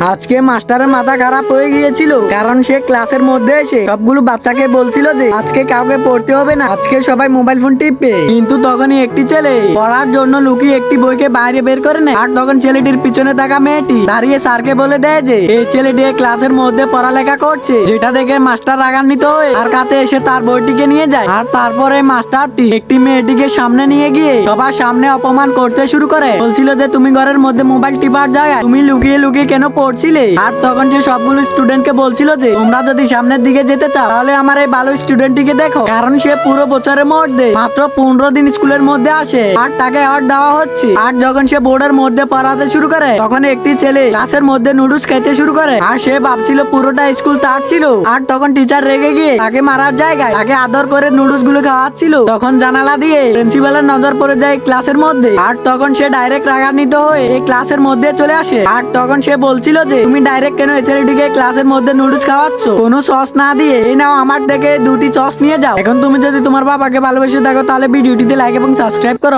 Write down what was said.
আজকে মাস্টারের মাথা খারাপ হয়ে গিয়েছিল, কারণ সে ক্লাসের মধ্যে এসে সবগুলো বাচ্চাকে বলছিল যে আজকে কাউকে পড়তে হবে না, আজকে সবাই মোবাইল ফোন টিপবে। কিন্তু তখনই একটি ছেলে পড়ার জন্য লুকিয়ে একটি বইকে বাইরে বের করে নেয়। আর তখন ছেলেটির পিছনে থাকা মেয়েটি দাঁড়িয়ে স্যারকে বলে দেয় যে এই ছেলেটি ক্লাসের মধ্যে পড়ালেখা করছে, যেটা দেখে মাস্টার রাগান্বিত হয়ে তার কাছে এসে তার বইটিকে নিয়ে যায়। আর তারপরে মাস্টারটি একটি মেয়েটিকে সামনে নিয়ে গিয়ে সবার সামনে অপমান করতে শুরু করে, বলছিল যে তুমি ঘরের মধ্যে মোবাইল টিপার জায়গায় তুমি লুকিয়ে লুকিয়ে কেন পড়ছিলে। আর তখন সে সবগুলো স্টুডেন্টকে বলছিল যে তোমরা যদি সামনের দিকে যেতে চাও তাহলে আমার এই ভালো স্টুডেন্টটিকে দেখো, কারণ সে পুরো বছরের মধ্যে মাত্র 15 দিন স্কুলের মধ্যে আসে আর তাকে অ্যাওয়ার্ড দেওয়া হচ্ছে। আর যখন সে বোর্ডের মধ্যে পড়াতে শুরু করে তখন একটি ছেলে ক্লাসের মধ্যে নুডলস খেতে শুরু করে, আর সে ভাবছিল পুরোটা স্কুল তার ছিল। আর তখন টিচার রেগে গিয়ে তাকে মারার জায়গায় তাকে আদর করে নুডলস গুলো খাওয়াচ্ছিল। তখন জানালা দিয়ে প্রিন্সিপালের নজর পড়ে যায় ক্লাসের মধ্যে। আর তখন সে ডাইরেক্ট রাগান্বিত হয়ে এই ক্লাসের মধ্যে চলে আসে। আর তখন সে বলছিল যে তুমি ডাইরেক্ট কেন এই ছেলেটিকে ক্লাসের মধ্যে নুডলস খাওয়াচ্ছ, কোনো সস না দিয়ে এই নাও আমার থেকে 2টি সস নিয়ে যাও। এখন তুমি যদি তোমার বাবাকে ভালোবেসে থাকো তাহলে ভিডিওটিতে লাইক এবং সাবস্ক্রাইব করো।